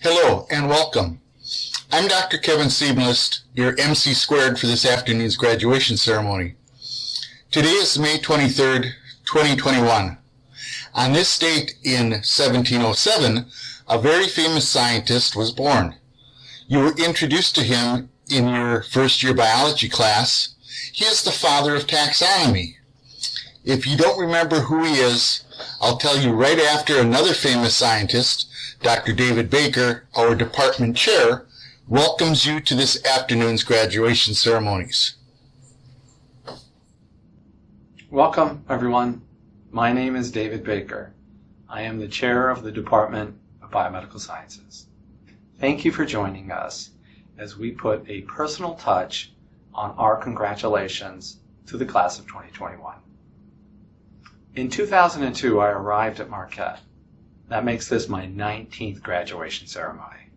Hello and welcome. I'm Dr. Kevin Siebenlist, your MC squared for this afternoon's graduation ceremony. Today is May 23rd, 2021. On this date in 1707, a very famous scientist was born. You were introduced to him in your first year biology class. He is the father of taxonomy. If you don't remember who he is, I'll tell you right after another famous scientist, Dr. David Baker, our department chair, welcomes you to this afternoon's graduation ceremonies. Welcome, everyone. My name is David Baker. I am the chair of the Department of Biomedical Sciences. Thank you for joining us as we put a personal touch on our congratulations to the class of 2021. In 2002, I arrived at Marquette. That makes this my 19th graduation ceremony.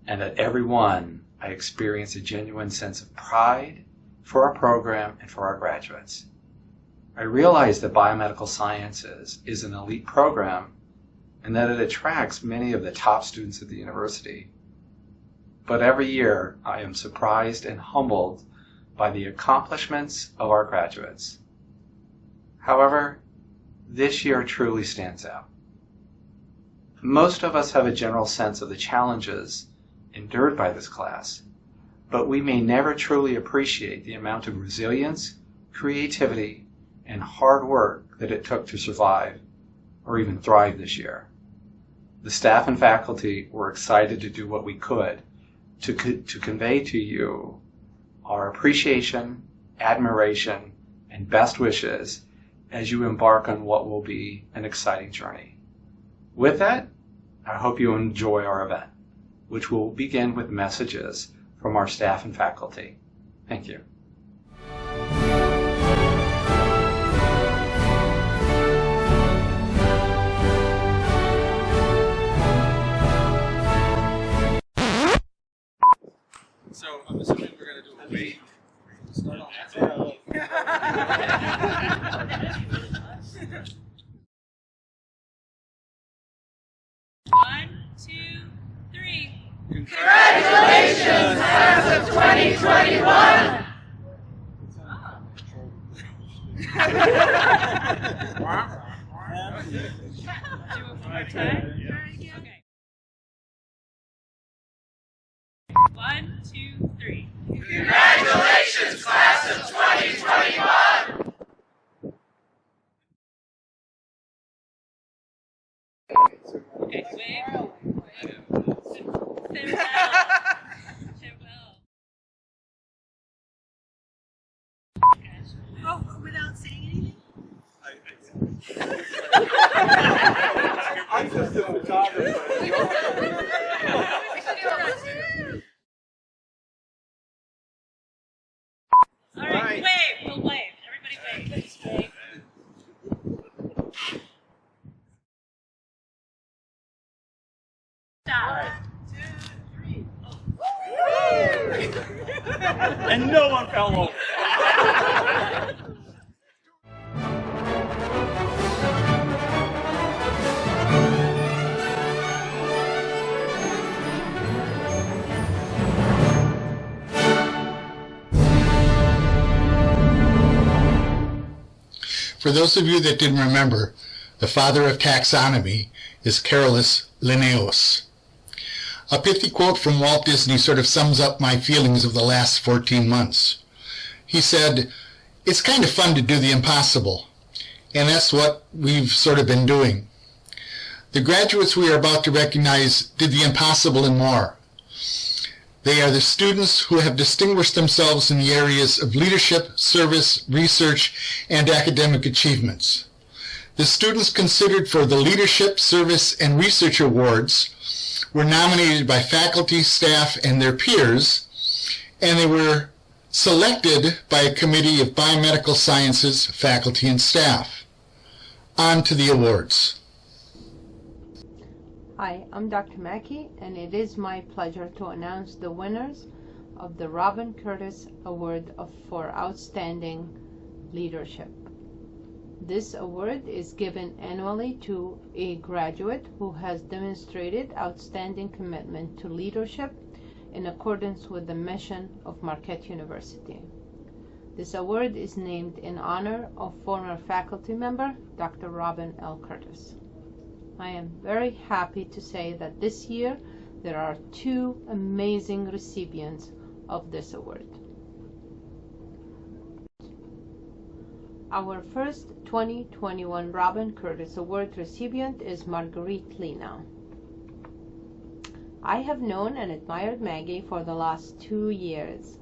And at every one, I experienced a genuine sense of pride for our program and for our graduates. I realized that biomedical sciences is an elite program and that it attracts many of the top students at the university. But every year, I am surprised and humbled by the accomplishments of our graduates. However, this year truly stands out. Most of us have a general sense of the challenges endured by this class, but we may never truly appreciate the amount of resilience, creativity, and hard work that it took to survive or even thrive this year. The staff and faculty were excited to do what we could to convey to you our appreciation, admiration, and best wishes as you embark on what will be an exciting journey. With that, I hope you enjoy our event, which will begin with messages from our staff and faculty. Thank you. So I'm assuming we're going to do a wait. Start off. 1, 2, 3. Congratulations, class of 2021! Do it one more time. Okay. 1, 2, 3. Congratulations, class of 2021! Okay, wave. Farewell. Oh, without saying anything? I'm just a photographer. All right, wave. We'll wave. Everybody wave. Just wave. Stop. 1, 2, 3. And no one fell over. For those of you that didn't remember, the father of taxonomy is Carolus Linnaeus. A pithy quote from Walt Disney sort of sums up my feelings of the last 14 months. He said, "It's kind of fun to do the impossible." And that's what we've sort of been doing. The graduates we are about to recognize did the impossible and more. They are the students who have distinguished themselves in the areas of leadership, service, research, and academic achievements. The students considered for the Leadership, Service, and Research Awards were nominated by faculty, staff, and their peers, and they were selected by a committee of biomedical sciences, faculty, and staff. On to the awards. Hi, I'm Dr. Mackey, and it is my pleasure to announce the winners of the Robin Curtis Award for Outstanding Leadership. This award is given annually to a graduate who has demonstrated outstanding commitment to leadership in accordance with the mission of Marquette University. This award is named in honor of former faculty member Dr. Robin L. Curtis. I am very happy to say that this year there are 2 amazing recipients of this award. Our first 2021 Robin Curtis Award recipient is Marguerite Lena. I have known and admired Maggie for the last 2 years.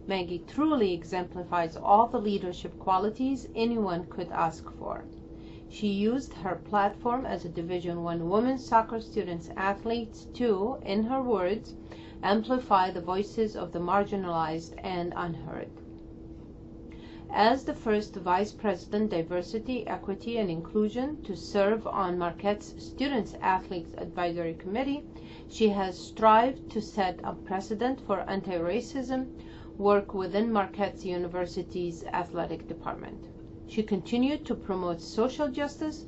Maggie truly exemplifies all the leadership qualities anyone could ask for. She used her platform as a Division I women's soccer students athletes to, in her words, amplify the voices of the marginalized and unheard. As the first Vice President Diversity, Equity, and Inclusion to serve on Marquette's Students Athletes Advisory Committee, she has strived to set a precedent for anti-racism work within Marquette University's athletic department. She continued to promote social justice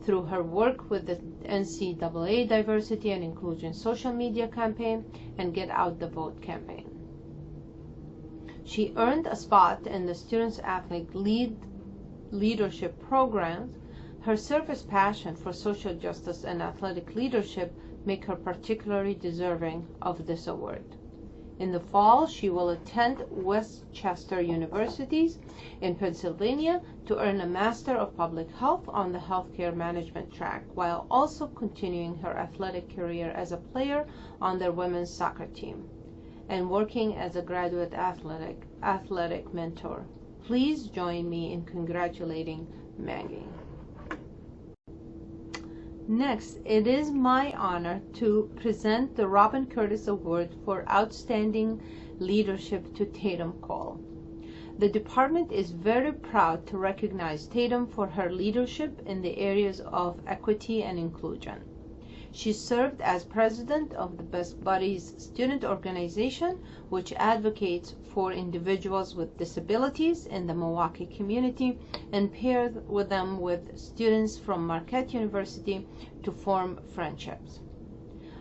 through her work with the NCAA Diversity and Inclusion social media campaign and Get Out the Vote campaign. She earned a spot in the Students Athlete Leadership programs. Her service passion for social justice and athletic leadership make her particularly deserving of this award. In the fall, she will attend Westchester University in Pennsylvania to earn a Master of Public Health on the Healthcare Management track, while also continuing her athletic career as a player on their women's soccer team and working as a graduate athletic mentor. Please join me in congratulating Maggie. Next, it is my honor to present the Robin Curtis Award for Outstanding Leadership to Taytum Kahl. The department is very proud to recognize Taytum for her leadership in the areas of equity and inclusion. She served as president of the Best Buddies student organization, which advocates for individuals with disabilities in the Milwaukee community and pairs with them with students from Marquette University to form friendships.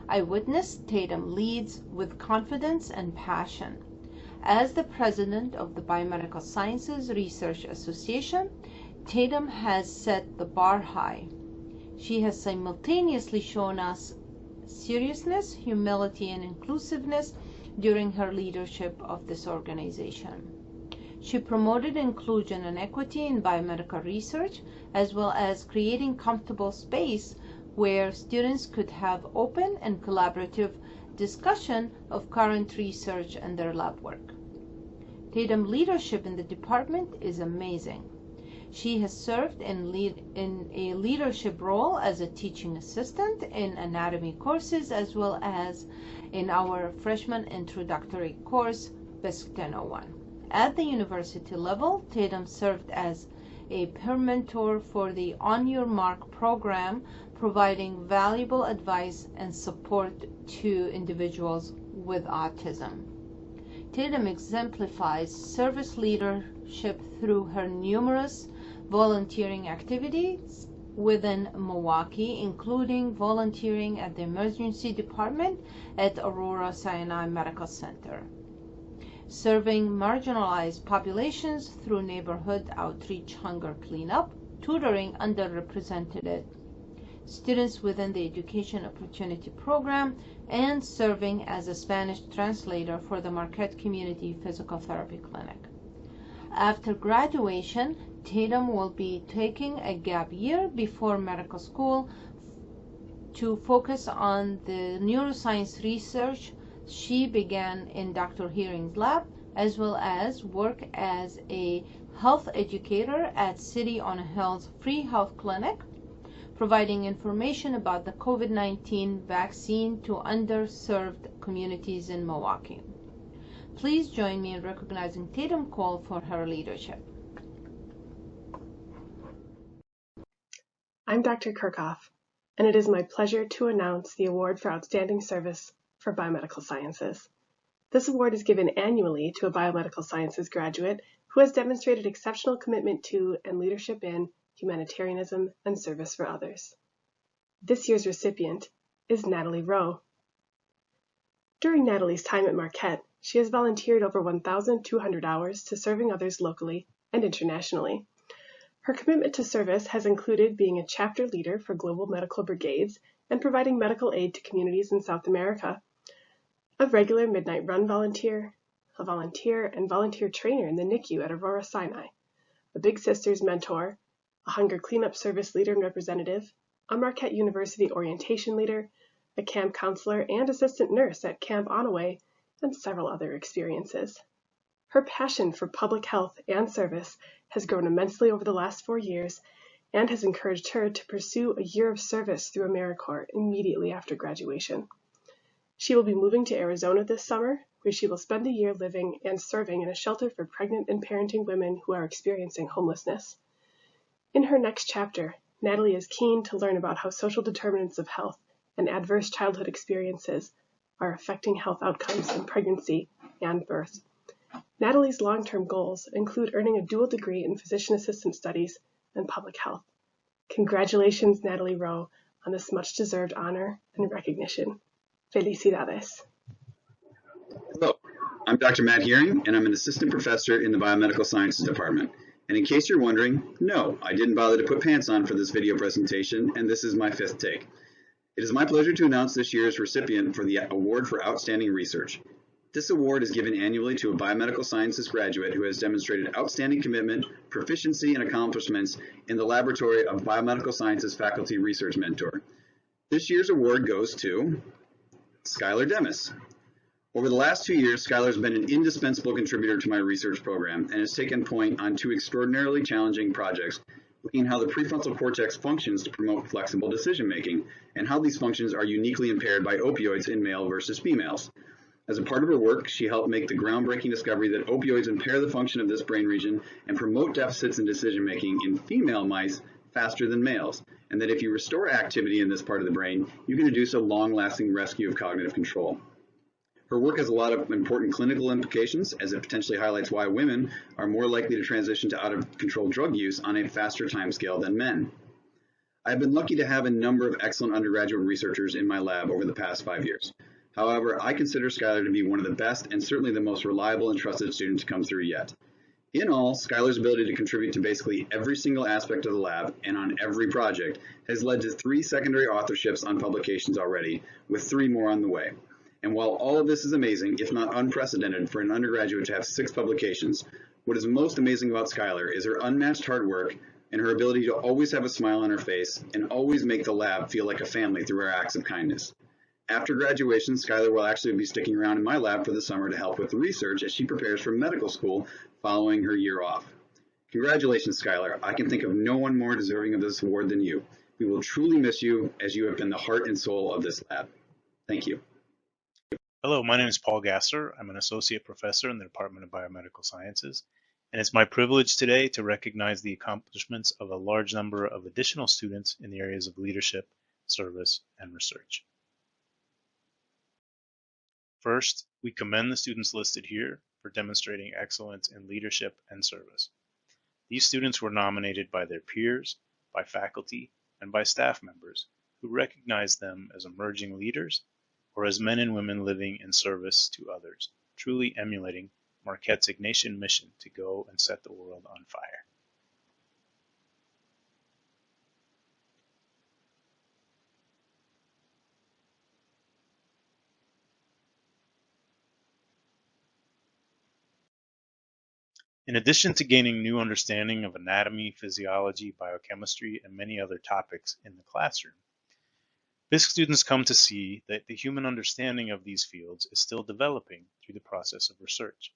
I witnessed Taytum leads with confidence and passion. As the president of the Biomedical Sciences Research Association, Taytum has set the bar high. She has simultaneously shown us seriousness, humility, and inclusiveness during her leadership of this organization. She promoted inclusion and equity in biomedical research, as well as creating comfortable space where students could have open and collaborative discussion of current research and their lab work. Taytum's leadership in the department is amazing. She has served in a leadership role as a teaching assistant in anatomy courses, as well as in our freshman introductory course, BISC 1001. At the university level, Taytum served as a peer mentor for the On Your Mark program, providing valuable advice and support to individuals with autism. Taytum exemplifies service leadership through her numerous volunteering activities within Milwaukee, including volunteering at the emergency department at Aurora Sinai Medical Center, serving marginalized populations through neighborhood outreach hunger cleanup, tutoring underrepresented students within the Education Opportunity Program, and serving as a Spanish translator for the Marquette Community Physical Therapy Clinic. After graduation, Taytum will be taking a gap year before medical school to focus on the neuroscience research she began in Dr. Heering's lab, as well as work as a health educator at City on a Hill's free health clinic, providing information about the COVID-19 vaccine to underserved communities in Milwaukee. Please join me in recognizing Taytum Kahl for her leadership. I'm Dr. Kirchhoff, and it is my pleasure to announce the Award for Outstanding Service for Biomedical Sciences. This award is given annually to a biomedical sciences graduate who has demonstrated exceptional commitment to and leadership in humanitarianism, and service for others. This year's recipient is Natalie Roh. During Natalie's time at Marquette, she has volunteered over 1,200 hours to serving others locally and internationally. Her commitment to service has included being a chapter leader for global medical brigades and providing medical aid to communities in South America, a regular midnight run volunteer, a volunteer and volunteer trainer in the NICU at Aurora Sinai, a Big Sisters mentor, a hunger cleanup service leader and representative, a Marquette University orientation leader, a camp counselor and assistant nurse at Camp Onaway, and several other experiences. Her passion for public health and service has grown immensely over the last 4 years and has encouraged her to pursue a year of service through AmeriCorps immediately after graduation. She will be moving to Arizona this summer, where she will spend a year living and serving in a shelter for pregnant and parenting women who are experiencing homelessness. In her next chapter, Natalie is keen to learn about how social determinants of health and adverse childhood experiences are affecting health outcomes in pregnancy and birth. Natalie's long-term goals include earning a dual degree in physician assistant studies and public health. Congratulations, Natalie Roh, on this much-deserved honor and recognition. Felicidades. Hello, I'm Dr. Matt Hearing, and I'm an assistant professor in the Biomedical Sciences Department. And in case you're wondering, no, I didn't bother to put pants on for this video presentation, and this is my 5th take. It is my pleasure to announce this year's recipient for the Award for Outstanding Research. This award is given annually to a biomedical sciences graduate who has demonstrated outstanding commitment, proficiency, and accomplishments in the laboratory of biomedical sciences faculty research mentor. This year's award goes to Skyler Demis. Over the last 2 years, Skyler has been an indispensable contributor to my research program and has taken point on 2 extraordinarily challenging projects, looking at how the prefrontal cortex functions to promote flexible decision-making and how these functions are uniquely impaired by opioids in male versus females. As a part of her work, she helped make the groundbreaking discovery that opioids impair the function of this brain region and promote deficits in decision-making in female mice faster than males, and that if you restore activity in this part of the brain, you can induce a long-lasting rescue of cognitive control. Her work has a lot of important clinical implications, as it potentially highlights why women are more likely to transition to out-of-control drug use on a faster timescale than men. I have been lucky to have a number of excellent undergraduate researchers in my lab over the past 5 years. However, I consider Skyler to be one of the best and certainly the most reliable and trusted student to come through yet. In all, Skyler's ability to contribute to basically every single aspect of the lab and on every project has led to 3 secondary authorships on publications already, with 3 more on the way. And while all of this is amazing, if not unprecedented, for an undergraduate to have 6 publications, what is most amazing about Skyler is her unmatched hard work and her ability to always have a smile on her face and always make the lab feel like a family through her acts of kindness. After graduation, Skyler will actually be sticking around in my lab for the summer to help with the research as she prepares for medical school following her year off. Congratulations, Skyler. I can think of no one more deserving of this award than you. We will truly miss you, as you have been the heart and soul of this lab. Thank you. Hello, my name is Paul Gasser. I'm an associate professor in the Department of Biomedical Sciences, and it's my privilege today to recognize the accomplishments of a large number of additional students in the areas of leadership, service, and research. First, we commend the students listed here for demonstrating excellence in leadership and service. These students were nominated by their peers, by faculty, and by staff members who recognized them as emerging leaders or as men and women living in service to others, truly emulating Marquette's Ignatian mission to go and set the world on fire. In addition to gaining new understanding of anatomy, physiology, biochemistry, and many other topics in the classroom, BISC students come to see that the human understanding of these fields is still developing through the process of research.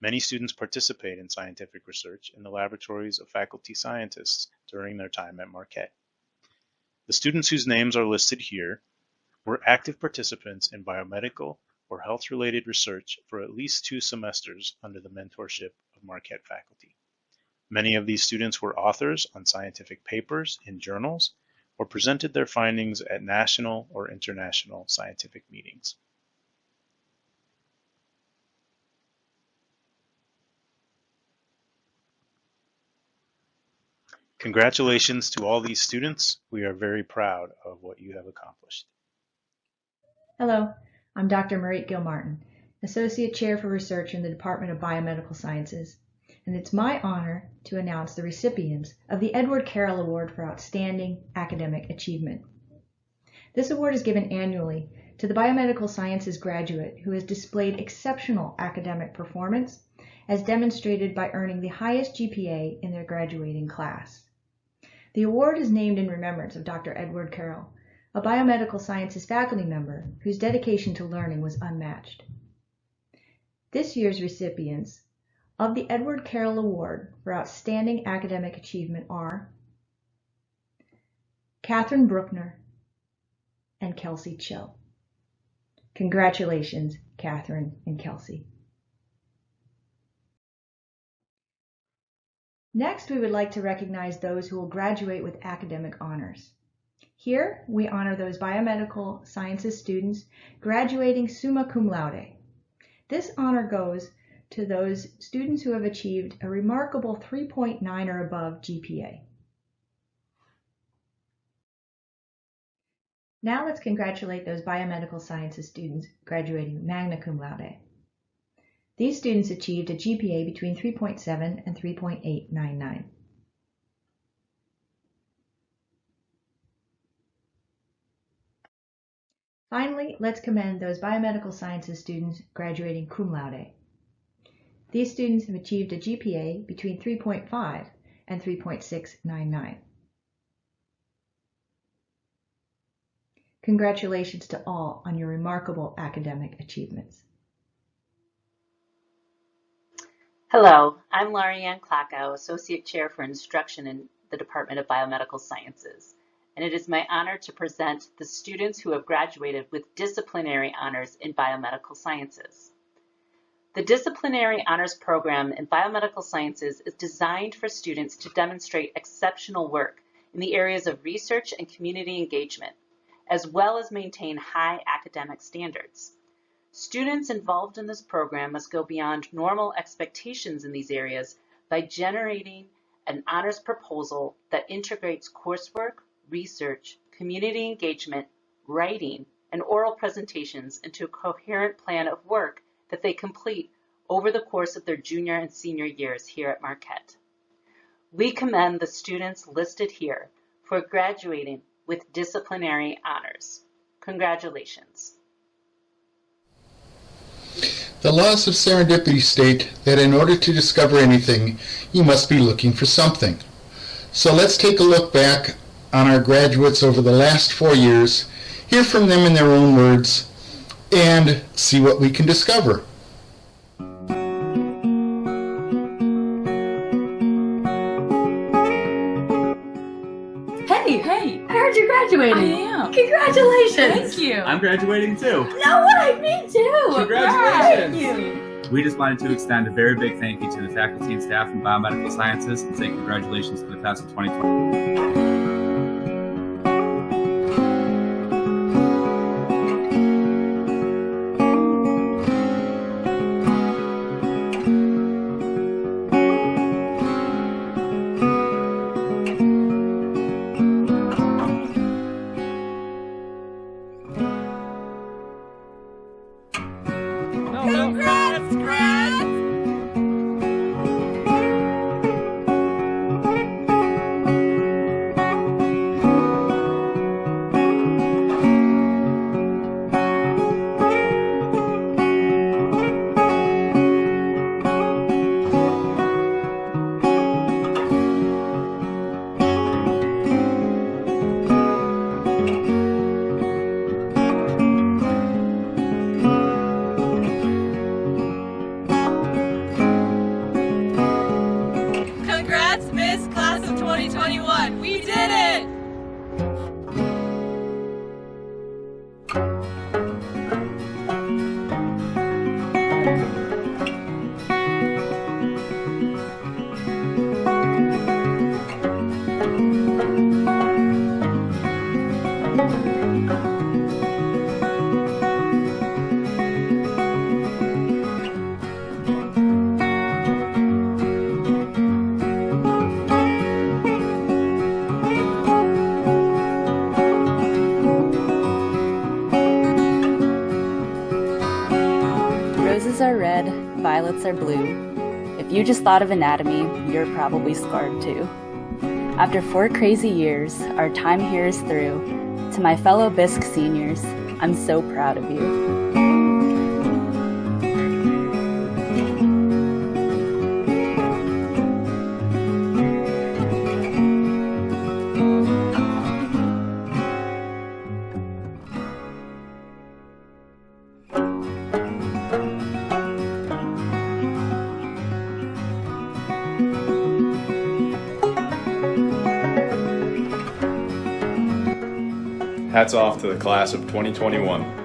Many students participate in scientific research in the laboratories of faculty scientists during their time at Marquette. The students whose names are listed here were active participants in biomedical or health-related research for at least 2 semesters under the mentorship of Marquette faculty. Many of these students were authors on scientific papers in journals or presented their findings at national or international scientific meetings. Congratulations to all these students. We are very proud of what you have accomplished. Hello, I'm Dr. Marguerite Gilmartin, Associate Chair for Research in the Department of Biomedical Sciences, and it's my honor to announce the recipients of the Edward Carroll Award for Outstanding Academic Achievement. This award is given annually to the biomedical sciences graduate who has displayed exceptional academic performance as demonstrated by earning the highest GPA in their graduating class. The award is named in remembrance of Dr. Edward Carroll, a biomedical sciences faculty member whose dedication to learning was unmatched. This year's recipients of the Edward Carroll Award for Outstanding Academic Achievement are Catherine Bruckner and Kelsey Chill. Congratulations, Catherine and Kelsey. Next, we would like to recognize those who will graduate with academic honors. Here, we honor those biomedical sciences students graduating summa cum laude. This honor goes to those students who have achieved a remarkable 3.9 or above GPA. Now let's congratulate those biomedical sciences students graduating magna cum laude. These students achieved a GPA between 3.7 and 3.899. Finally, let's commend those biomedical sciences students graduating cum laude. These students have achieved a GPA between 3.5 and 3.699. Congratulations to all on your remarkable academic achievements. Hello, I'm Larianne Klockow, Associate Chair for Instruction in the Department of Biomedical Sciences, and it is my honor to present the students who have graduated with disciplinary honors in biomedical sciences. The Disciplinary Honors Program in Biomedical Sciences is designed for students to demonstrate exceptional work in the areas of research and community engagement, as well as maintain high academic standards. Students involved in this program must go beyond normal expectations in these areas by generating an honors proposal that integrates coursework, research, community engagement, writing, and oral presentations into a coherent plan of work that they complete over the course of their junior and senior years here at Marquette. We commend the students listed here for graduating with disciplinary honors. Congratulations. The laws of serendipity state that in order to discover anything, you must be looking for something. So let's take a look back on our graduates over the last 4 years, hear from them in their own words, and see what we can discover. Hey, I heard you're graduating. I am. Congratulations. Thank you. I'm graduating too. No way, me too. Congratulations. Thank you. We just wanted to extend a very big thank you to the faculty and staff in Biomedical Sciences and say congratulations to the class of 2020. Congrats, grads! Congrats, Miss Class of 2021! We did it! Roses are red, violets are blue. If you just thought of anatomy, you're probably scarred too. After 4 crazy years, our time here is through. To my fellow BISC seniors, I'm so proud of you. Hats off to the class of 2021.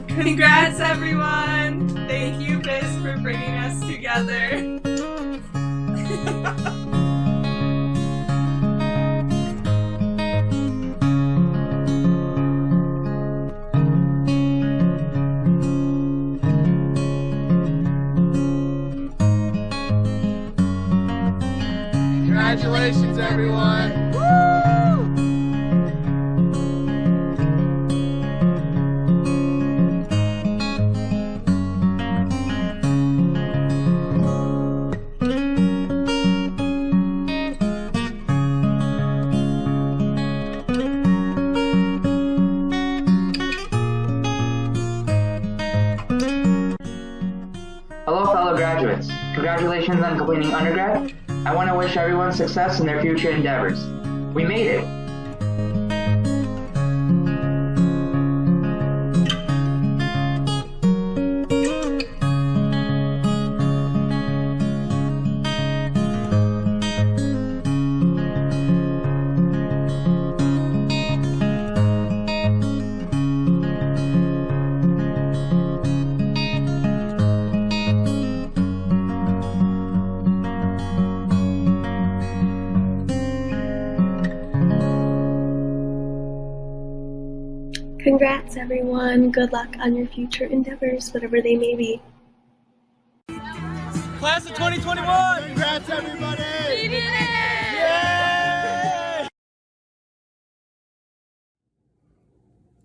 Congrats, everyone! Thank you, BISC, for bringing us together. Congratulations, everyone! Hello, fellow graduates. Congratulations on completing undergrad. I want to wish everyone success in their future endeavors. We made it! Congrats, everyone. Good luck on your future endeavors, whatever they may be. Class of 2021! Congrats, everybody! We did it! Yay!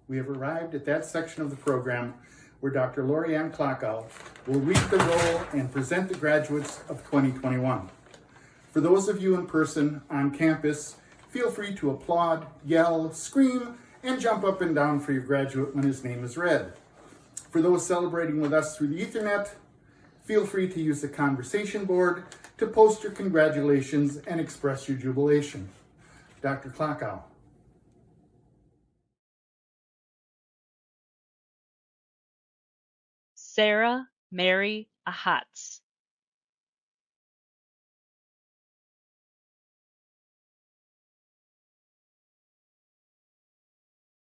We have arrived at that section of the program where Dr. Lorianne Klockow will read the roll and present the graduates of 2021. For those of you in person on campus, feel free to applaud, yell, scream, and jump up and down for your graduate when his name is read. For those celebrating with us through the Ethernet, feel free to use the conversation board to post your congratulations and express your jubilation. Dr. Klockow. Sarah Mary Ahatz.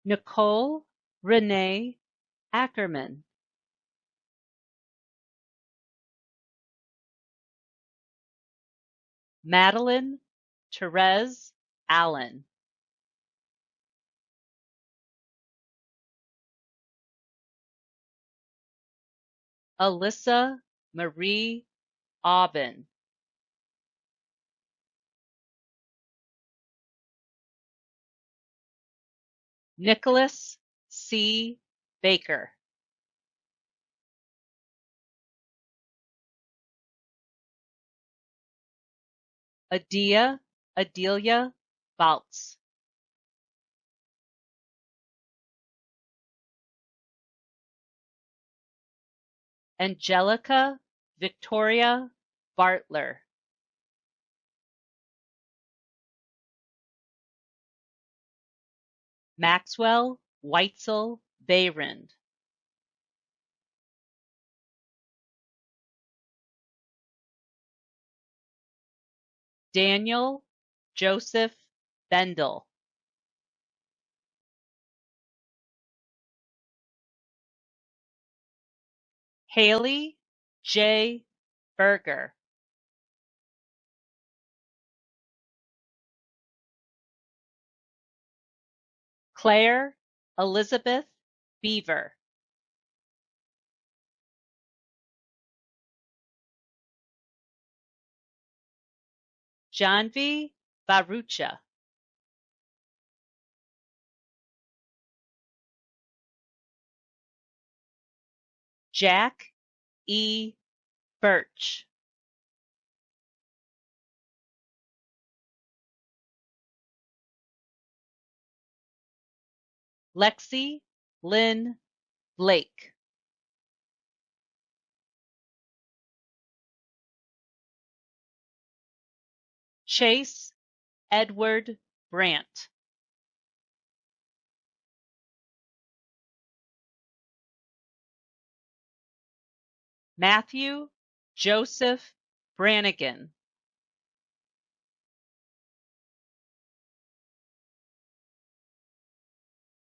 Nicole Renee Ackerman. Madeline Therese Allen. Alyssa Marie Aubin. Nicholas C. Baker. Adelia Baltz. Angelica Victoria Bartler. Maxwell Weitzel Behrend. Daniel Joseph Bendel. Haley J. Berger. Claire Elizabeth Beaver. Janvi Barucha. Jack E. Birch. Lexi Lynn Blake. Chase Edward Brandt. Matthew Joseph Brannigan.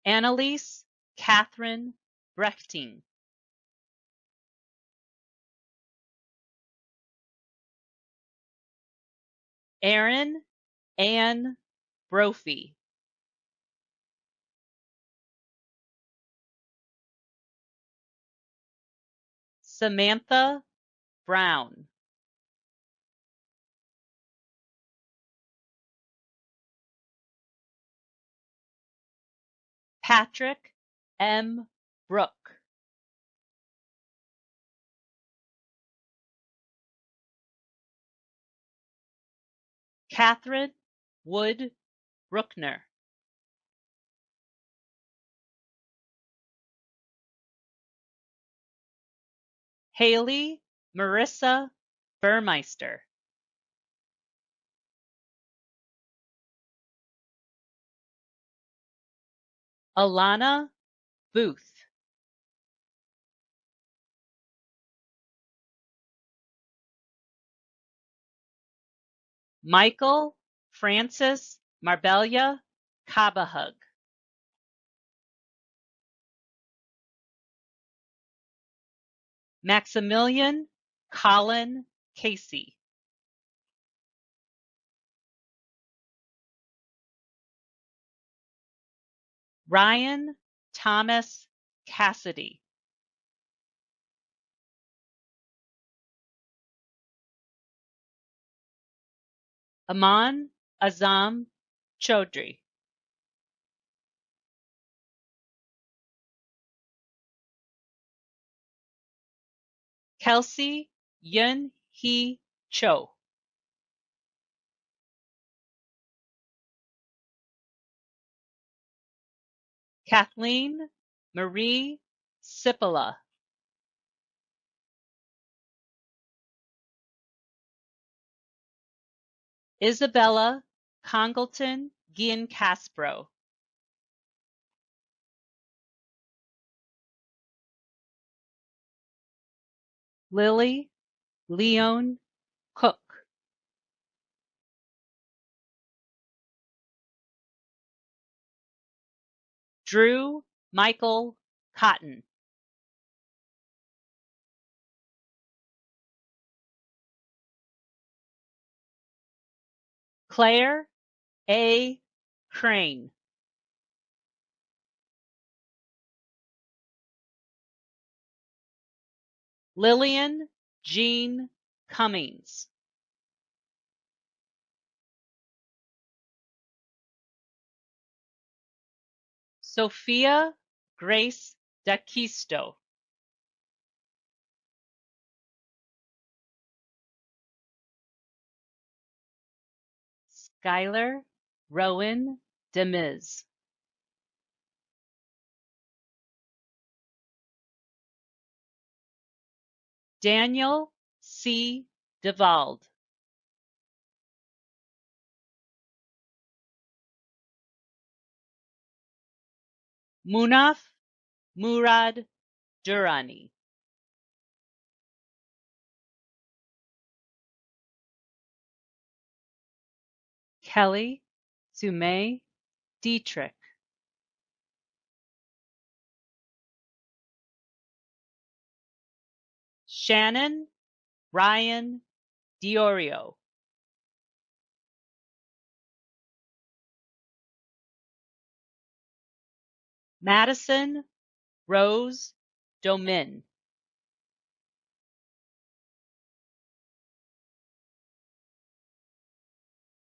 Annalise Catherine Brechting. Erin Ann Brophy. Samantha Brown. Patrick M. Brooke. Catherine Wood Bruckner. Haley Marissa Burmeister. Alana Booth. Michael Francis Marbella Cabahug. Maximilian Colin Casey. Ryan Thomas Cassidy. Aman Azam Chaudhry. Kelsey Yun Hee Cho. Kathleen Marie Sipola. Isabella Congleton Gian Caspro. Lily Leon Cook. Drew Michael Cotton. Claire A. Crane. Lillian Jean Cummings. Sophia Grace D'Aquisto. Skyler Rowan Demis. Daniel C. DeVald. Munaf Murad Durrani. Kelly Sumay Dietrich. Shannon Ryan Diorio. Madison Rose Domin.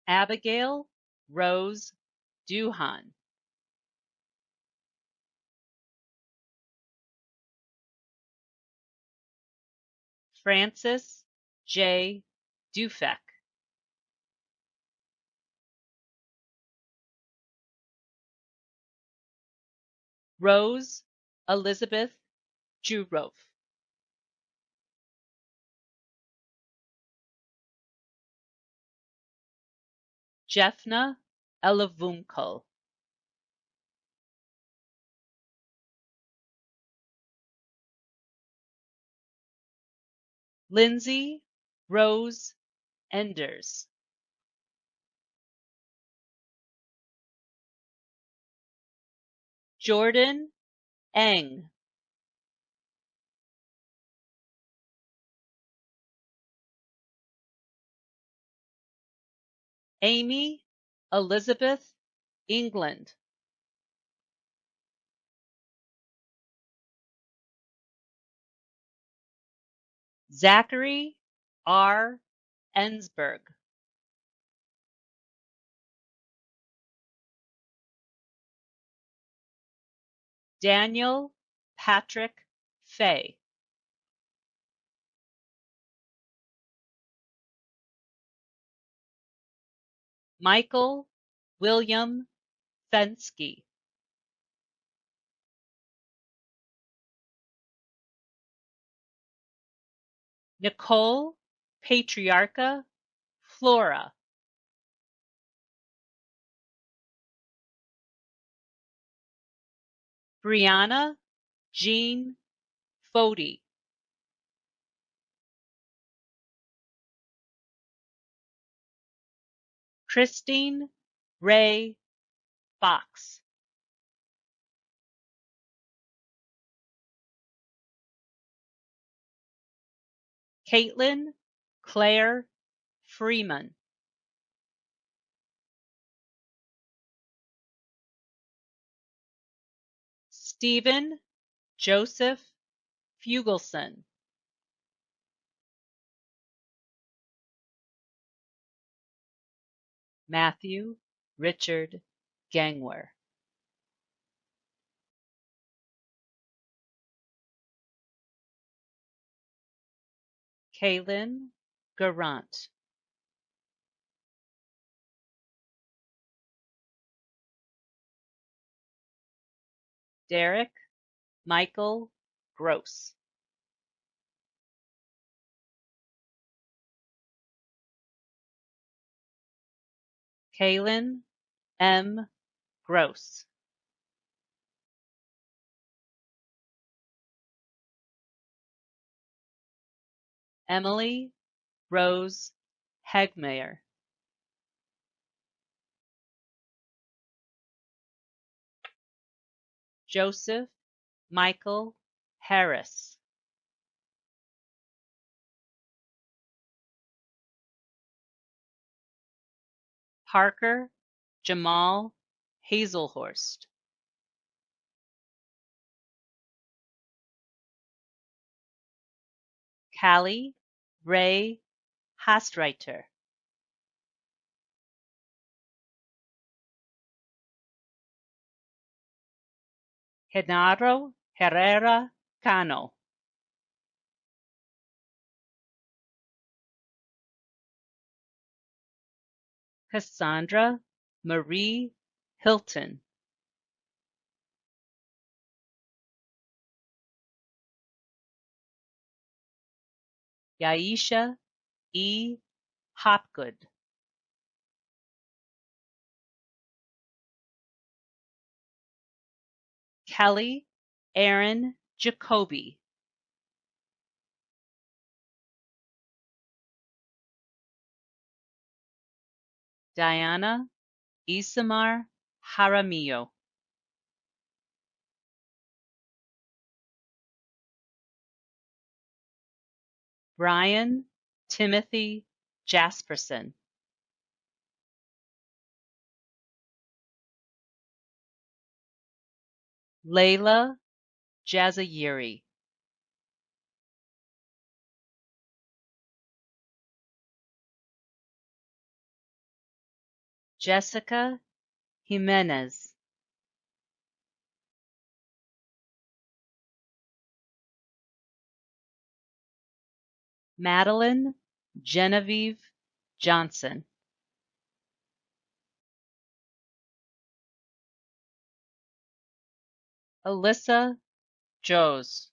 Abigail Rose Duhan. Francis J. Dufek. Rose Elizabeth Jurof. Jeffna Elavunkel. Lindsay Rose Enders. Jordan Eng. Amy Elizabeth England. Zachary R. Ensberg. Daniel Patrick Fay. Michael William Fensky. Nicole Patriarcha Flora. Brianna Jean Fody. Christine Ray Fox. Caitlin Claire Freeman. Stephen Joseph Fugelson. Matthew Richard Gangwer. Kaylin Garant. Derek Michael Gross. Kaylin M. Gross. Emily Rose Hegmeyer. Joseph Michael Harris. Parker Jamal Hazelhorst. Callie Ray Hastreiter. Genaro Herrera Cano. Cassandra Marie Hilton. Yaisha E. Hopgood. Kelly Aaron Jacoby. Diana Isamar Jaramillo. Brian Timothy Jasperson. Layla Jazayiri. Jessica Jimenez. Madeline Genevieve Johnson. Alyssa Joes.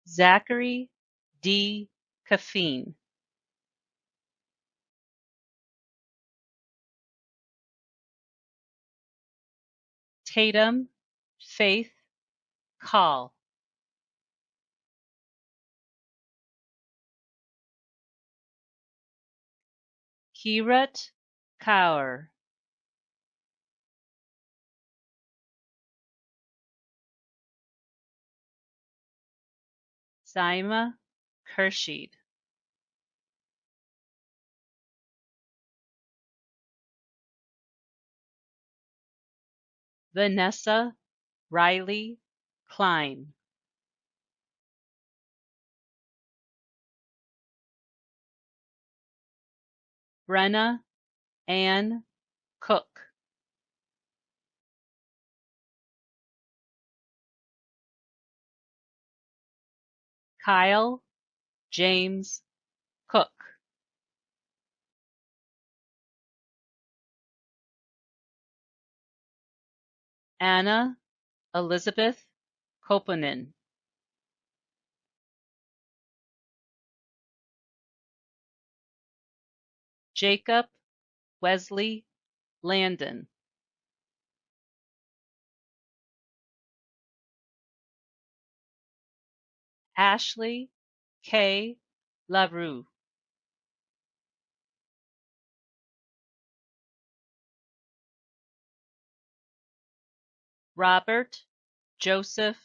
Zachary D. Caffeine. Taytum Faith Kahl. Kirat Kaur. Saima Kershid. Vanessa Riley Klein. Brenna Ann Cook. Kyle James Cook. Anna Elizabeth Koponen. Jacob Wesley Landon. Ashley K. LaRue. Robert Joseph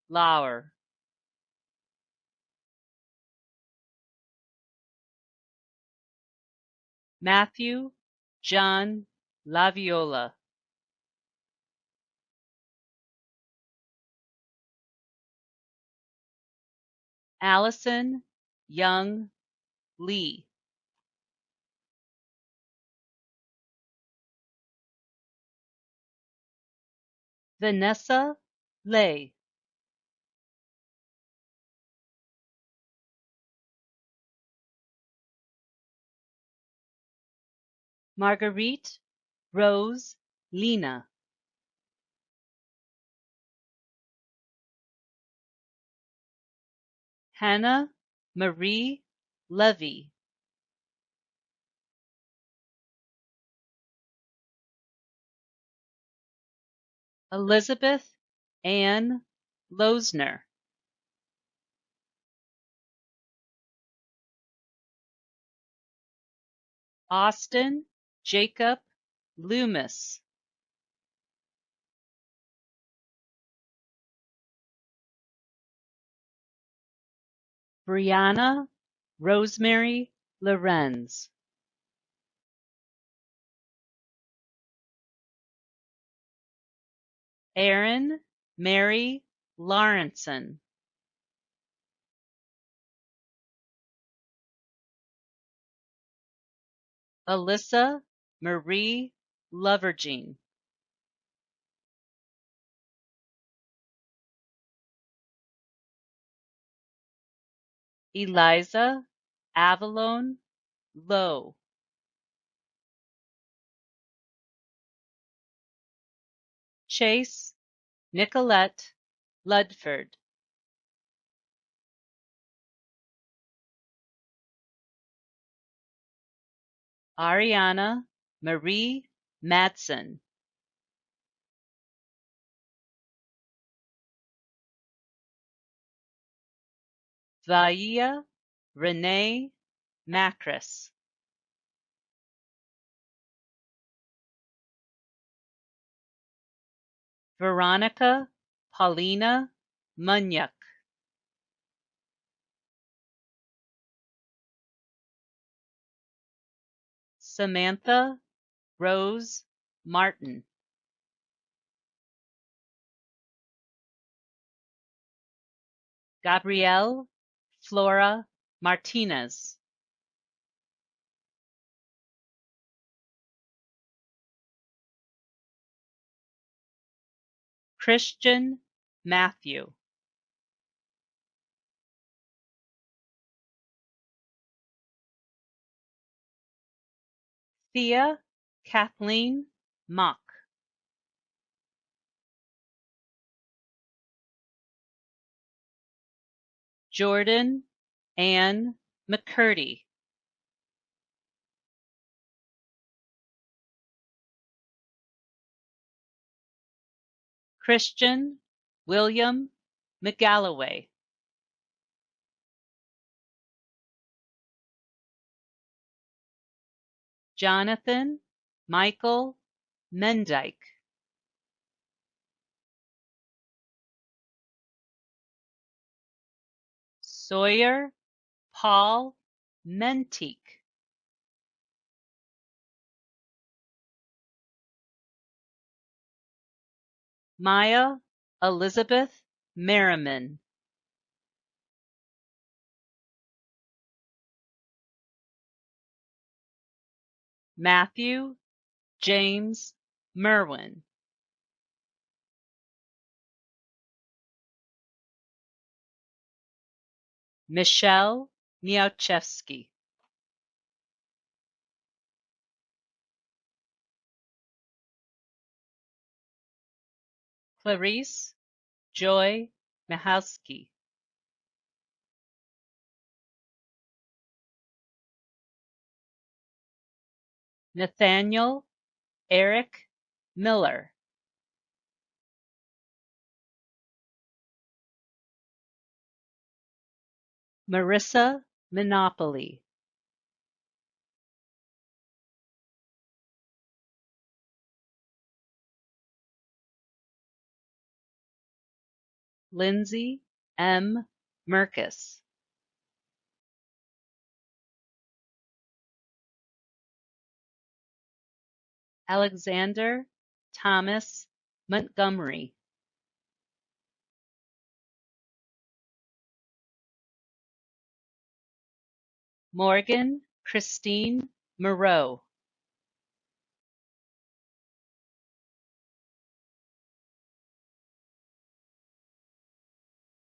Lauer. Matthew John Laviola. Allison Young Lee. Vanessa Lay. Marguerite Rose Lena. Hannah Marie Levy. Elizabeth Ann Losner. Austin Jacob Loomis. Brianna Rosemary Lorenz. Erin Mary Lawrenson. Alyssa Marie Lovergene. Eliza Avalon Lowe. Chase Nicolette Ludford. Ariana Marie Madsen. Vaia Renee Macris. Veronica Paulina Munyuk. Samantha Rose Martin. Gabrielle Flora Martinez. Christian Matthew. Thea Kathleen Mock. Jordan Ann McCurdy. Christian William McGalloway. Jonathan Michael Mendyke. Sawyer Paul Menteek. Maya Elizabeth Merriman. Matthew James Merwin. Michelle Miałczewski. Clarice Joy Michalski. Nathaniel Eric Miller. Marissa Monopoly. Lindsay M. Merkus. Alexander Thomas Montgomery. Morgan Christine Moreau.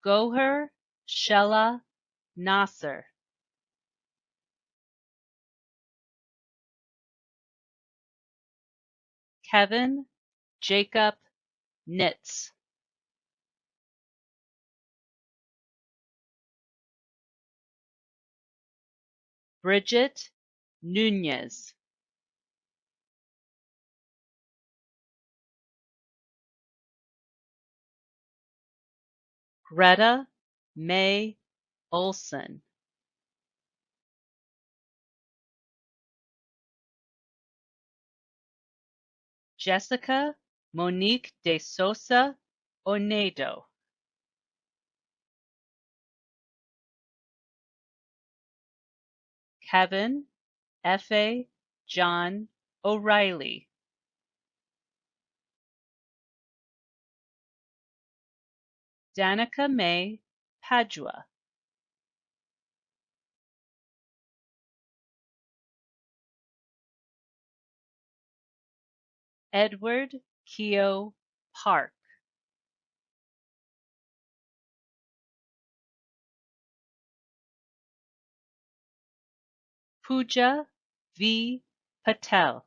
Goher Shella Nasser. Kevin Jacob Nitz. Bridget Nunez. Greta May Olson. Jessica Monique de Sosa Onedo. Kevin F.A. John O'Reilly. Danica May Padua. Edward Keogh Park. Pooja V. Patel.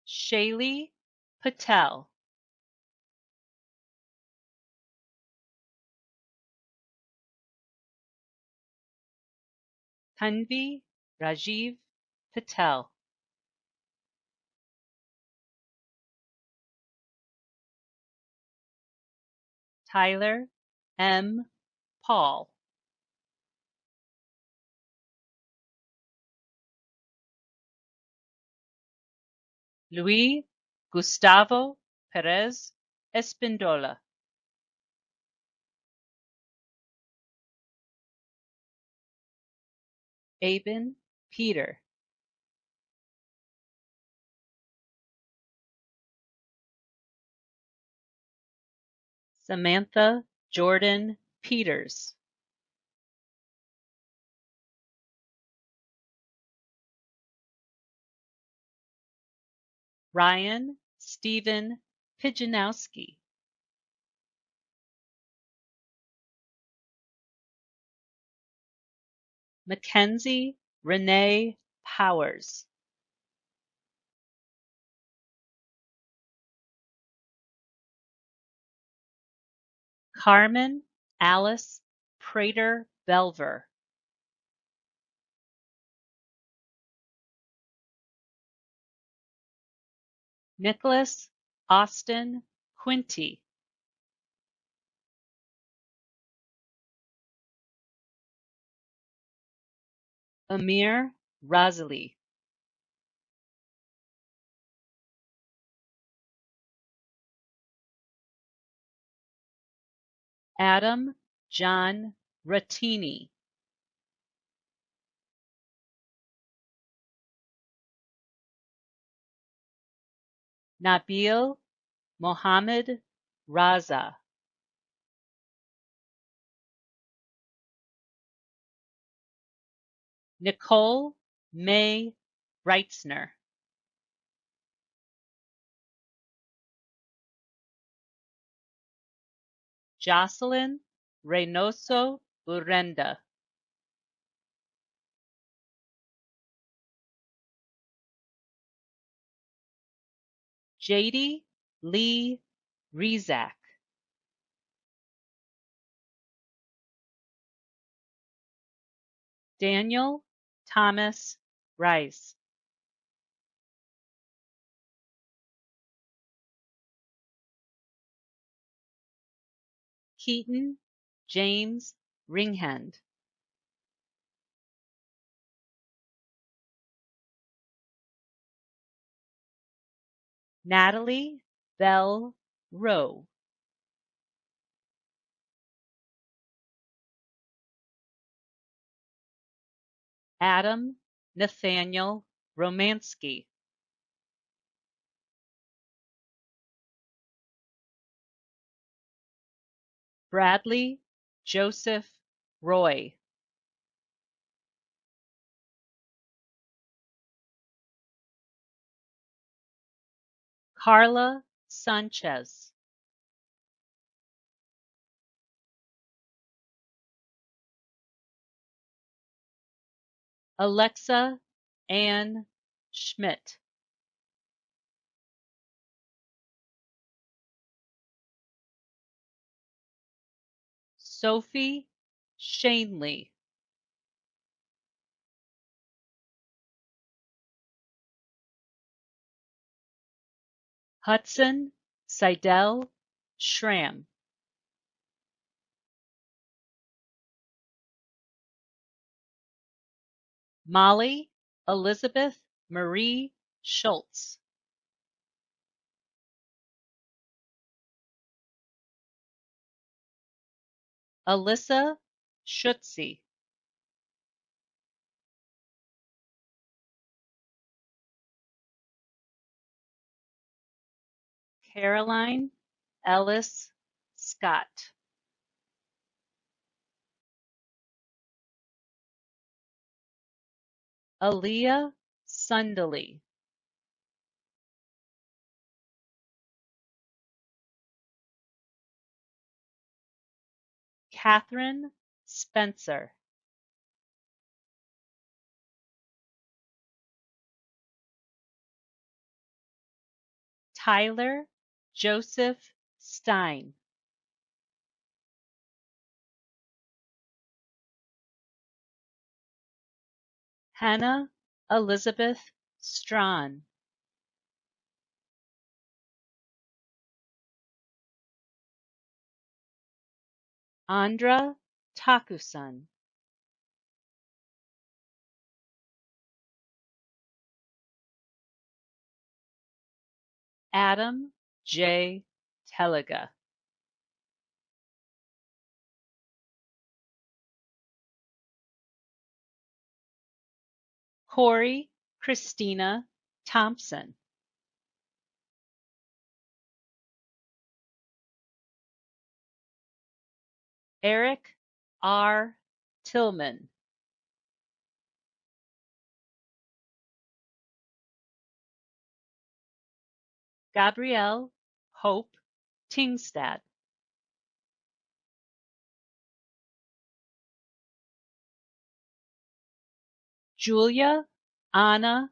Shaylee Patel. Tanvi Rajiv Patel. Tyler M. Paul. Luis Gustavo Perez Espindola. Aben Peter. Samantha Jordan Peters. Ryan Stephen Pijanowski. Mackenzie Renee Powers. Carmen Alice Prater Belver. Nicholas Austin Quinty. Amir Razali. Adam John Rattini. Nabil Mohammed Raza. Nicole May Reitzner. Jocelyn Reynoso Urenda. J.D. Lee Rezak. Daniel Thomas Rice. Keaton James Ringhand. Natalie Bell Roh. Adam Nathaniel Romansky. Bradley Joseph Roy. Carla Sanchez. Alexa Ann Schmidt. Sophie Shanley. Hudson Seidel Schramm. Molly Elizabeth Marie Schultz. Alyssa Schutze. Caroline Ellis Scott. Aaliyah Sundely. Catherine Spencer. Tyler Joseph Stein. Hannah Elizabeth Strawn. Andra Takusan. Adam J. Telega. Corey Christina Thompson. Eric R. Tillman. Gabrielle Hope Tingstad. Julia Anna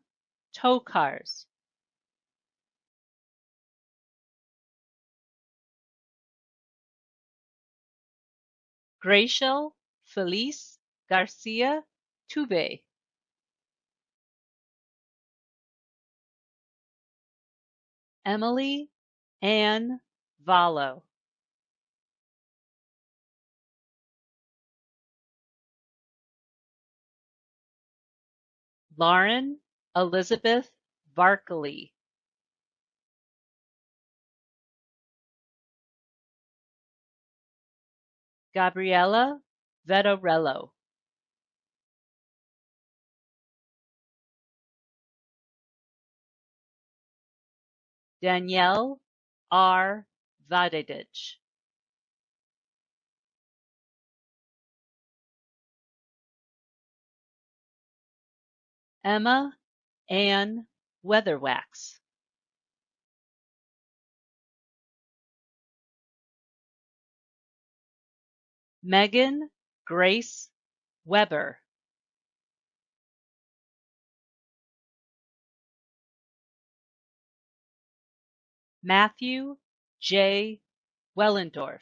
Tokars. Graciel Felice Garcia Tube. Emily Ann Vallo. Lauren Elizabeth Barkley. Gabriela Vettorello. Danielle R. Vadedich. Emma Ann Weatherwax. Megan Grace Weber. Matthew J. Wellendorf.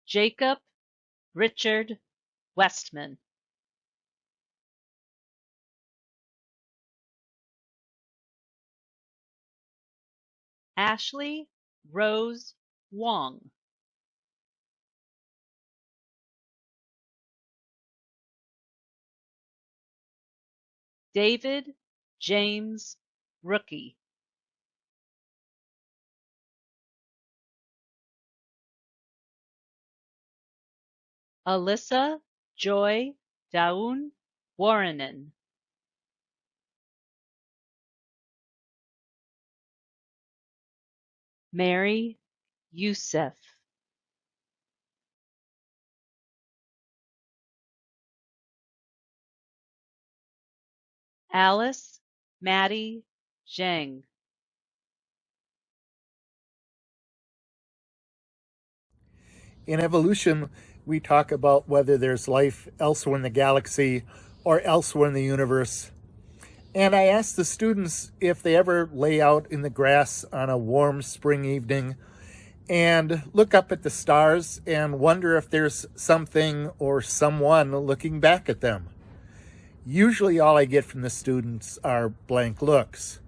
Jacob Richard Westman. Ashley Rose Wong. David James Rookie. Alyssa Joy Daun Warrenen. Mary Youssef. Alice Maddie Zhang. In evolution, we talk about whether there's life elsewhere in the galaxy or elsewhere in the universe. And I asked the students if they ever lay out in the grass on a warm spring evening and look up at the stars and wonder if there's something or someone looking back at them. Usually all I get from the students are blank looks.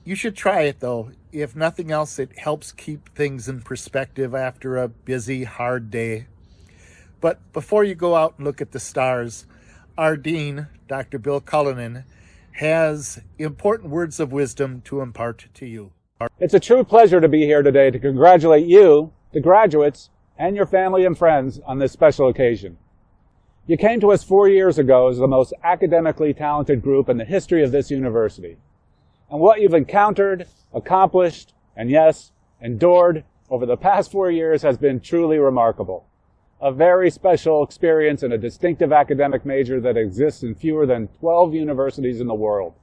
You should try it, though. If nothing else, it helps keep things in perspective after a busy, hard day. But before you go out and look at the stars, our dean, Dr. Bill Cullinan, has important words of wisdom to impart to you. It's a true pleasure to be here today to congratulate you, the graduates, and your family and friends on this special occasion. You came to us 4 years ago as the most academically talented group in the history of this university. And what you've encountered, accomplished, and yes, endured over the past 4 years has been truly remarkable. A very special experience in a distinctive academic major that exists in fewer than 12 universities in the world.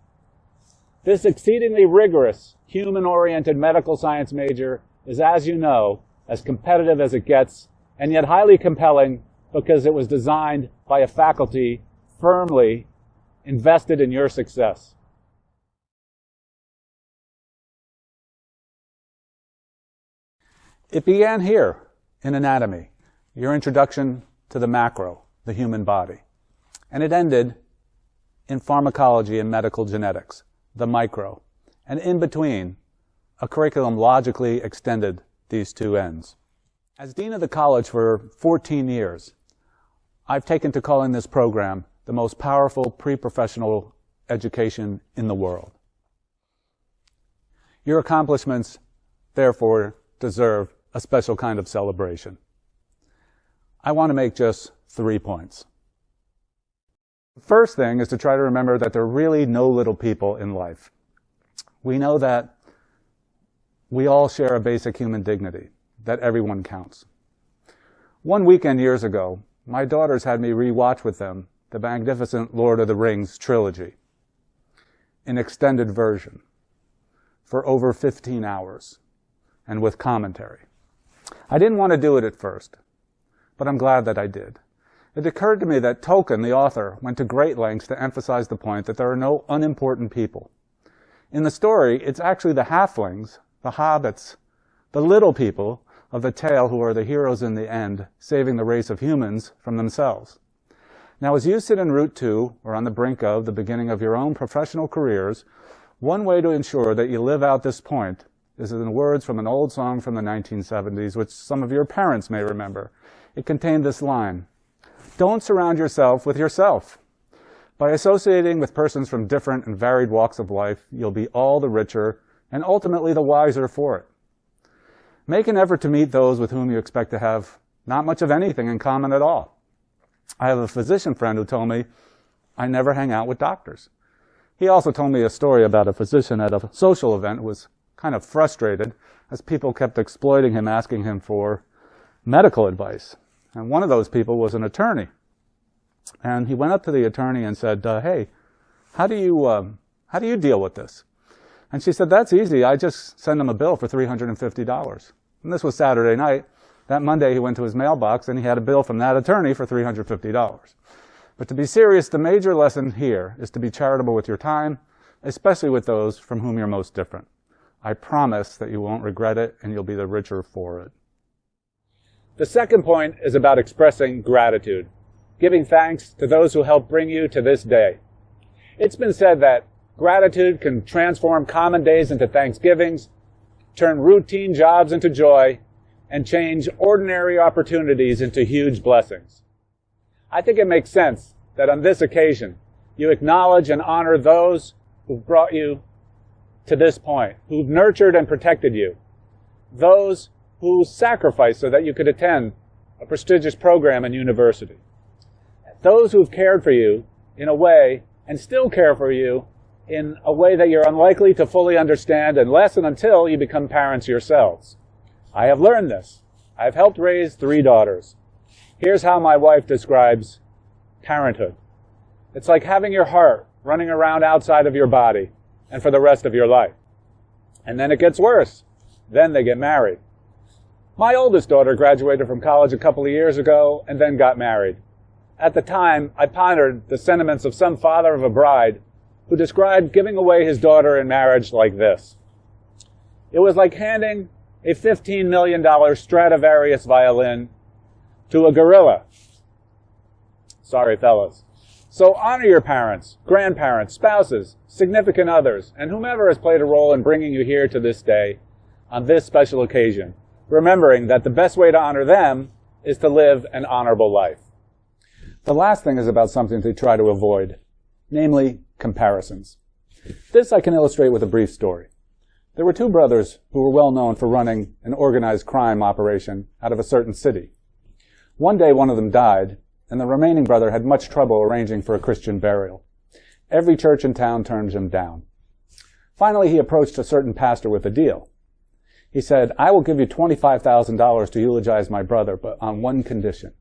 This exceedingly rigorous, human-oriented medical science major is, as you know, as competitive as it gets, and yet highly compelling because it was designed by a faculty firmly invested in your success. It began here in anatomy, your introduction to the macro, the human body. And it ended in pharmacology and medical genetics, the micro. And in between, a curriculum logically extended these two ends. As dean of the college for 14 years, I've taken to calling this program the most powerful pre-professional education in the world. Your accomplishments, therefore, deserve a special kind of celebration. I want to make just 3 points. The first thing is to try to remember that there are really no little people in life. We know that we all share a basic human dignity, that everyone counts. One weekend years ago, my daughters had me rewatch with them the magnificent Lord of the Rings trilogy, an extended version, for over 15 hours, and with commentary. I didn't want to do it at first, but I'm glad that I did. It occurred to me that Tolkien, the author, went to great lengths to emphasize the point that there are no unimportant people. In the story, it's actually the halflings, the hobbits, the little people of the tale who are the heroes in the end, saving the race of humans from themselves. Now, as you sit en route to, or on the brink of, the beginning of your own professional careers, one way to ensure that you live out this point is in the words from an old song from the 1970s, which some of your parents may remember. It contained this line: "Don't surround yourself with yourself. By associating with persons from different and varied walks of life, you'll be all the richer and ultimately the wiser for it. Make an effort to meet those with whom you expect to have not much of anything in common at all." I have a physician friend who told me, "I never hang out with doctors." He also told me a story about a physician at a social event who was kind of frustrated as people kept exploiting him, asking him for medical advice. And one of those people was an attorney. And he went up to the attorney and said, "Hey, how do you deal with this?" And she said, "That's easy. I just send him a bill for $350. And this was Saturday night. That Monday he went to his mailbox and he had a bill from that attorney for $350. But to be serious, the major lesson here is to be charitable with your time, especially with those from whom you're most different. I promise that you won't regret it and you'll be the richer for it. The second point is about expressing gratitude, giving thanks to those who helped bring you to this day. It's been said that gratitude can transform common days into Thanksgivings, turn routine jobs into joy, and change ordinary opportunities into huge blessings. I think it makes sense that on this occasion, you acknowledge and honor those who've brought you to this point, who've nurtured and protected you, those who sacrificed so that you could attend a prestigious program in university, those who've cared for you in a way and still care for you in a way that you're unlikely to fully understand unless and until you become parents yourselves. I have learned this. I've helped raise 3 daughters. Here's how my wife describes parenthood. It's like having your heart running around outside of your body and for the rest of your life. And then it gets worse. Then they get married. My oldest daughter graduated from college a couple of years ago and then got married. At the time, I pondered the sentiments of some father of a bride who described giving away his daughter in marriage like this. It was like handing a $15 million Stradivarius violin to a gorilla. Sorry, fellas. So honor your parents, grandparents, spouses, significant others, and whomever has played a role in bringing you here to this day on this special occasion, remembering that the best way to honor them is to live an honorable life. The last thing is about something to try to avoid, namely comparisons. This I can illustrate with a brief story. There were two brothers who were well known for running an organized crime operation out of a certain city. One day one of them died, and the remaining brother had much trouble arranging for a Christian burial. Every church in town turned him down. Finally, he approached a certain pastor with a deal. He said, "I will give you $25,000 to eulogize my brother, but on one condition.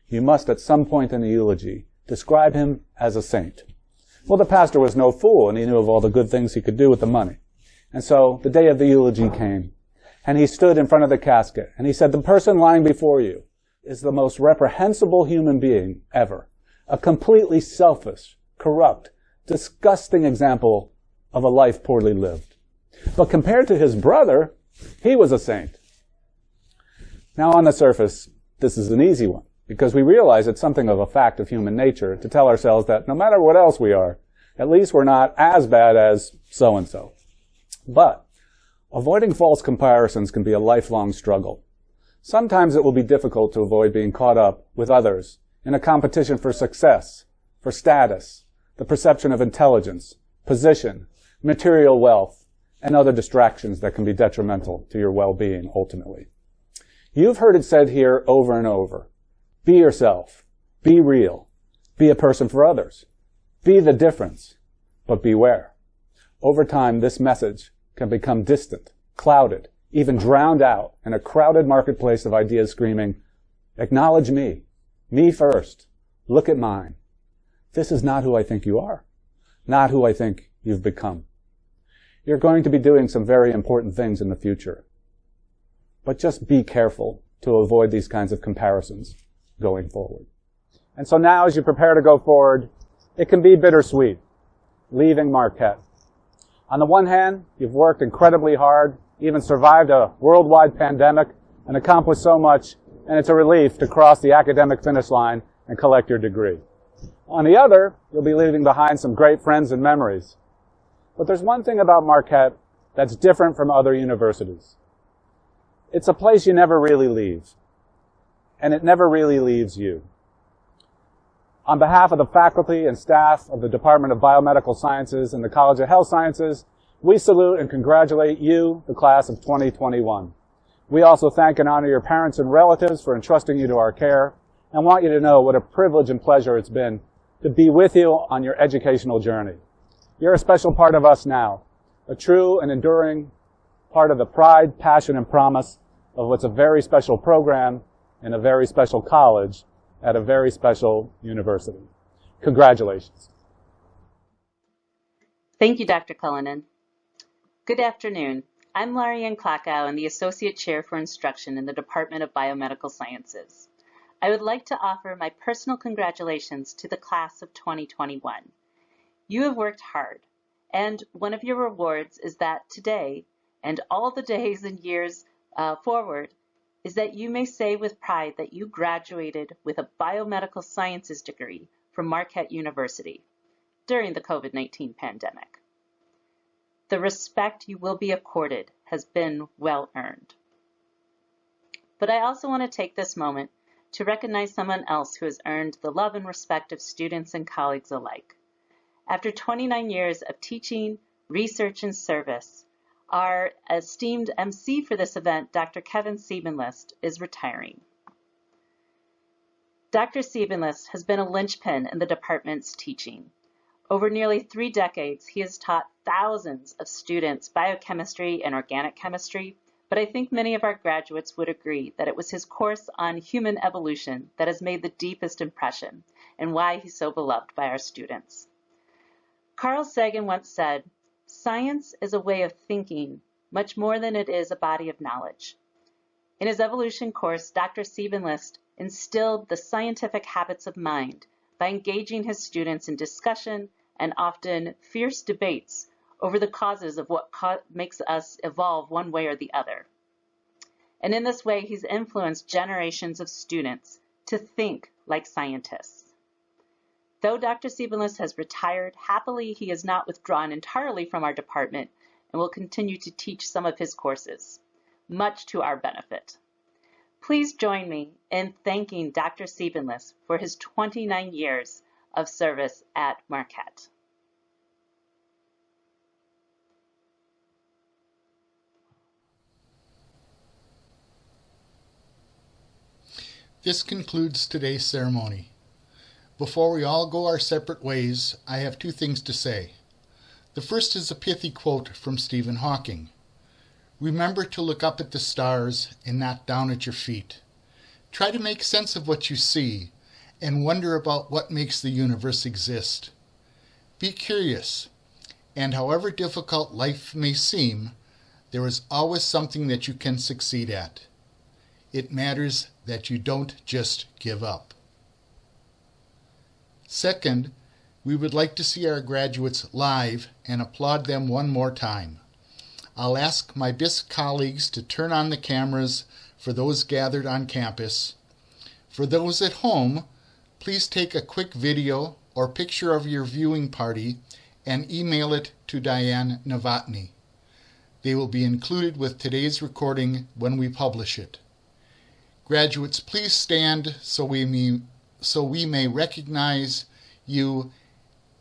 You must, at some point in the eulogy, describe him as a saint." Well, the pastor was no fool, and he knew of all the good things he could do with the money. And so the day of the eulogy came, and he stood in front of the casket, and he said, "The person lying before you is the most reprehensible human being ever, a completely selfish, corrupt, disgusting example of a life poorly lived. But compared to his brother, he was a saint." Now, on the surface, this is an easy one, because we realize it's something of a fact of human nature to tell ourselves that no matter what else we are, at least we're not as bad as so-and-so. But avoiding false comparisons can be a lifelong struggle. Sometimes it will be difficult to avoid being caught up with others in a competition for success, for status, the perception of intelligence, position, material wealth, and other distractions that can be detrimental to your well-being ultimately. You've heard it said here over and over, be yourself, be real, be a person for others, be the difference, but beware. Over time, this message can become distant, clouded, even drowned out in a crowded marketplace of ideas screaming, "Acknowledge me, me first, look at mine. This is not who I think you are, not who I think you've become." You're going to be doing some very important things in the future. But just be careful to avoid these kinds of comparisons going forward. And so now, as you prepare to go forward, it can be bittersweet, leaving Marquette. On the one hand, you've worked incredibly hard, even survived a worldwide pandemic, and accomplished so much, and it's a relief to cross the academic finish line and collect your degree. On the other, you'll be leaving behind some great friends and memories. But there's one thing about Marquette that's different from other universities. It's a place you never really leave, and it never really leaves you. On behalf of the faculty and staff of the Department of Biomedical Sciences and the College of Health Sciences, we salute and congratulate you, the class of 2021. We also thank and honor your parents and relatives for entrusting you to our care, and want you to know what a privilege and pleasure it's been to be with you on your educational journey. You're a special part of us now, a true and enduring part of the pride, passion, and promise of what's a very special program in a very special college at a very special university. Congratulations. Thank you, Dr. Cullinan. Good afternoon. I'm Larianne Klakow and the Associate Chair for Instruction in the Department of Biomedical Sciences. I would like to offer my personal congratulations to the class of 2021. You have worked hard, and one of your rewards is that today, and all the days and years forward, is that you may say with pride that you graduated with a biomedical sciences degree from Marquette University during the COVID-19 pandemic. The respect you will be accorded has been well earned. But I also want to take this moment to recognize someone else who has earned the love and respect of students and colleagues alike. After 29 years of teaching, research, and service, our esteemed MC for this event, Dr. Kevin Siebenlist, is retiring. Dr. Siebenlist has been a linchpin in the department's teaching. Over nearly 3 decades, he has taught thousands of students biochemistry and organic chemistry, but I think many of our graduates would agree that it was his course on human evolution that has made the deepest impression and why he's so beloved by our students. Carl Sagan once said, "Science is a way of thinking much more than it is a body of knowledge." In his evolution course, Dr. Siebenlist instilled the scientific habits of mind by engaging his students in discussion and often fierce debates over the causes of what makes us evolve one way or the other. And in this way, he's influenced generations of students to think like scientists. Though Dr. Siebenlis has retired, happily he has not withdrawn entirely from our department and will continue to teach some of his courses, much to our benefit. Please join me in thanking Dr. Siebenlis for his 29 years of service at Marquette. This concludes today's ceremony. Before we all go our separate ways, I have two things to say. The first is a pithy quote from Stephen Hawking. Remember to look up at the stars and not down at your feet. Try to make sense of what you see and wonder about what makes the universe exist. Be curious, and however difficult life may seem, there is always something that you can succeed at. It matters that you don't just give up. Second, we would like to see our graduates live and applaud them one more time. I'll ask my BISC colleagues to turn on the cameras for those gathered on campus. For those at home, please take a quick video or picture of your viewing party and email it to Diane Novotny. They will be included with today's recording when we publish it. Graduates, please stand so we may recognize you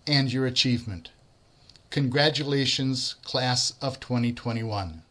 and your achievement. Congratulations, Class of 2021.